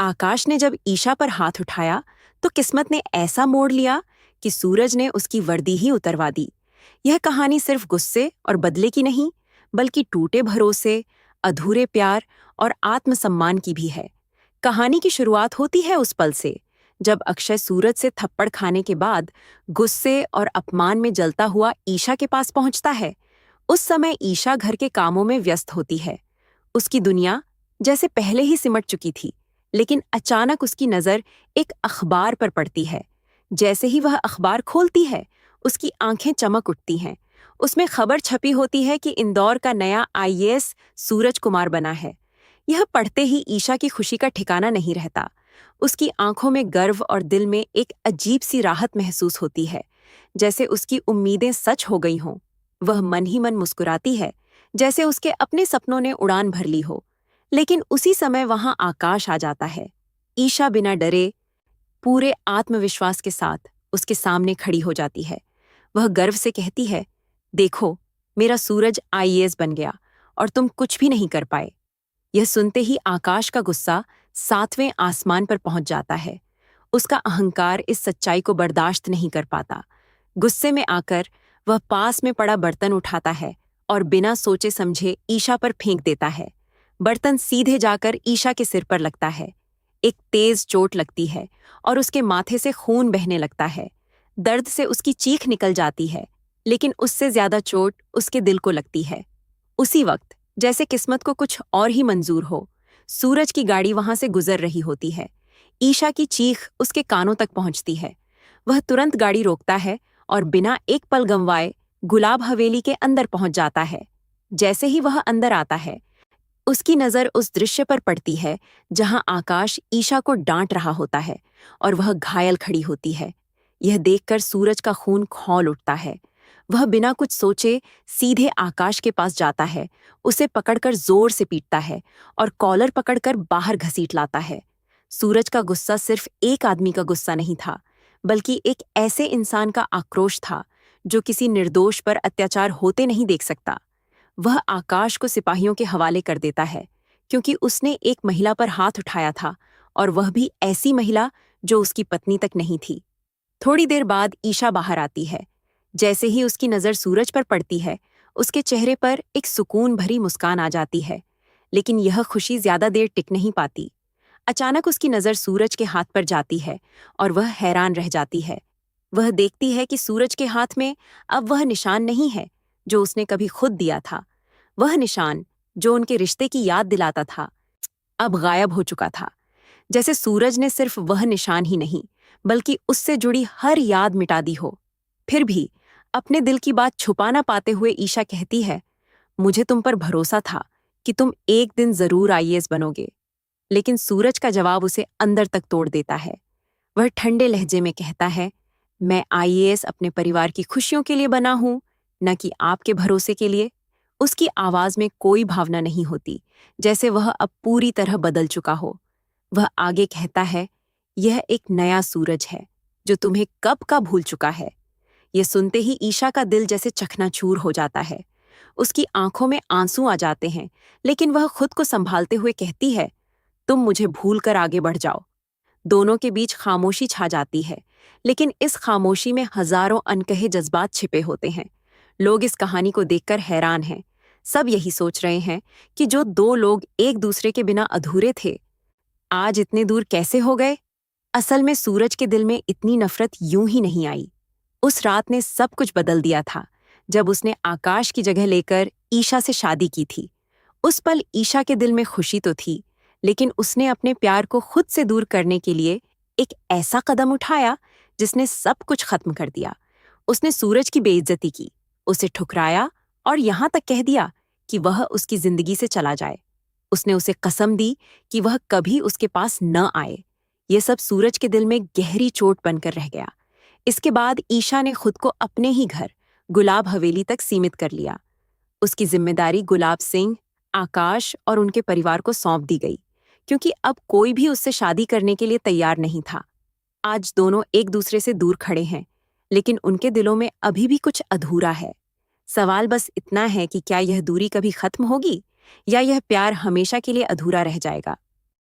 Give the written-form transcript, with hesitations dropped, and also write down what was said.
आकाश ने जब ईशा पर हाथ उठाया तो किस्मत ने ऐसा मोड़ लिया कि सूरज ने उसकी वर्दी ही उतरवा दी। यह कहानी सिर्फ गुस्से और बदले की नहीं, बल्कि टूटे भरोसे, अधूरे प्यार और आत्मसम्मान की भी है। कहानी की शुरुआत होती है उस पल से जब अक्षय सूरज से थप्पड़ खाने के बाद गुस्से और अपमान में जलता हुआ ईशा के पास पहुंचता है। उस समय ईशा घर के कामों में व्यस्त होती है। उसकी दुनिया जैसे पहले ही सिमट चुकी थी, लेकिन अचानक उसकी नज़र एक अखबार पर पड़ती है। जैसे ही वह अखबार खोलती है, उसकी आंखें चमक उठती हैं। उसमें खबर छपी होती है कि इंदौर का नया आईएएस सूरज कुमार बना है। यह पढ़ते ही ईशा की खुशी का ठिकाना नहीं रहता। उसकी आंखों में गर्व और दिल में एक अजीब सी राहत महसूस होती है, जैसे उसकी उम्मीदें सच हो गई हों। वह मन ही मन मुस्कुराती है, जैसे उसके अपने सपनों ने उड़ान भर ली हो। लेकिन उसी समय वहां आकाश आ जाता है। ईशा बिना डरे, पूरे आत्मविश्वास के साथ उसके सामने खड़ी हो जाती है। वह गर्व से कहती है, देखो, मेरा सूरज आईएएस बन गया और तुम कुछ भी नहीं कर पाए। यह सुनते ही आकाश का गुस्सा 7वें आसमान पर पहुंच जाता है। उसका अहंकार इस सच्चाई को बर्दाश्त नहीं कर पाता। गुस्से में आकर वह पास में पड़ा बर्तन उठाता है और बिना सोचे समझे ईशा पर फेंक देता है। बर्तन सीधे जाकर ईशा के सिर पर लगता है। एक तेज चोट लगती है और उसके माथे से खून बहने लगता है। दर्द से उसकी चीख निकल जाती है, लेकिन उससे ज्यादा चोट उसके दिल को लगती है। उसी वक्त जैसे किस्मत को कुछ और ही मंजूर हो, सूरज की गाड़ी वहां से गुजर रही होती है। ईशा की चीख उसके कानों तक पहुंचती है। वह तुरंत गाड़ी रोकता है और बिना एक पल गंवाए गुलाब हवेली के अंदर पहुंच जाता है। जैसे ही वह अंदर आता है, उसकी नज़र उस दृश्य पर पड़ती है जहां आकाश ईशा को डांट रहा होता है और वह घायल खड़ी होती है। यह देखकर सूरज का खून खौल उठता है। वह बिना कुछ सोचे सीधे आकाश के पास जाता है, उसे पकड़कर जोर से पीटता है और कॉलर पकड़कर बाहर घसीट लाता है। सूरज का गुस्सा सिर्फ एक आदमी का गुस्सा नहीं था, बल्कि एक ऐसे इंसान का आक्रोश था जो किसी निर्दोष पर अत्याचार होते नहीं देख सकता। वह आकाश को सिपाहियों के हवाले कर देता है, क्योंकि उसने एक महिला पर हाथ उठाया था, और वह भी ऐसी महिला जो उसकी पत्नी तक नहीं थी। थोड़ी देर बाद ईशा बाहर आती है। जैसे ही उसकी नज़र सूरज पर पड़ती है, उसके चेहरे पर एक सुकून भरी मुस्कान आ जाती है। लेकिन यह खुशी ज्यादा देर टिक नहीं पाती। अचानक उसकी नज़र सूरज के हाथ पर जाती है और वह हैरान रह जाती है। वह देखती है कि सूरज के हाथ में अब वह निशान नहीं है जो उसने कभी खुद दिया था। वह निशान जो उनके रिश्ते की याद दिलाता था, अब गायब हो चुका था। जैसे सूरज ने सिर्फ वह निशान ही नहीं, बल्कि उससे जुड़ी हर याद मिटा दी हो। फिर भी अपने दिल की बात छुपा ना पाते हुए ईशा कहती है, मुझे तुम पर भरोसा था कि तुम एक दिन जरूर आईएएस बनोगे। लेकिन सूरज का जवाब उसे अंदर तक तोड़ देता है। वह ठंडे लहजे में कहता है, मैं आईएएस अपने परिवार की खुशियों के लिए बना हूं, न कि आपके भरोसे के लिए। उसकी आवाज में कोई भावना नहीं होती, जैसे वह अब पूरी तरह बदल चुका हो। वह आगे कहता है, यह एक नया सूरज है जो तुम्हें कब का भूल चुका है। यह सुनते ही ईशा का दिल जैसे चकनाचूर हो जाता है। उसकी आंखों में आंसू आ जाते हैं, लेकिन वह खुद को संभालते हुए कहती है, तुम मुझे भूल कर आगे बढ़ जाओ। दोनों के बीच खामोशी छा जाती है, लेकिन इस खामोशी में हजारों अनकहे जज्बात छिपे होते हैं। लोग इस कहानी को देखकर हैरान हैं। सब यही सोच रहे हैं कि जो दो लोग एक दूसरे के बिना अधूरे थे, आज इतने दूर कैसे हो गए। असल में सूरज के दिल में इतनी नफरत यूं ही नहीं आई। उस रात ने सब कुछ बदल दिया था, जब उसने आकाश की जगह लेकर ईशा से शादी की थी। उस पल ईशा के दिल में खुशी तो थी, लेकिन उसने अपने प्यार को खुद से दूर करने के लिए एक ऐसा कदम उठाया जिसने सब कुछ खत्म कर दिया। उसने सूरज की बेइज्जती की, उसे ठुकराया और यहां तक कह दिया कि वह उसकी जिंदगी से चला जाए। उसने उसे कसम दी कि वह कभी उसके पास न आए। ये सब सूरज के दिल में गहरी चोट बनकर रह गया। इसके बाद ईशा ने खुद को अपने ही घर गुलाब हवेली तक सीमित कर लिया। उसकी जिम्मेदारी गुलाब सिंह, आकाश और उनके परिवार को सौंप दी गई, क्योंकि अब कोई भी उससे शादी करने के लिए तैयार नहीं था। आज दोनों एक दूसरे से दूर खड़े हैं, लेकिन उनके दिलों में अभी भी कुछ अधूरा है। सवाल बस इतना है कि क्या यह दूरी कभी खत्म होगी, या यह प्यार हमेशा के लिए अधूरा रह जाएगा।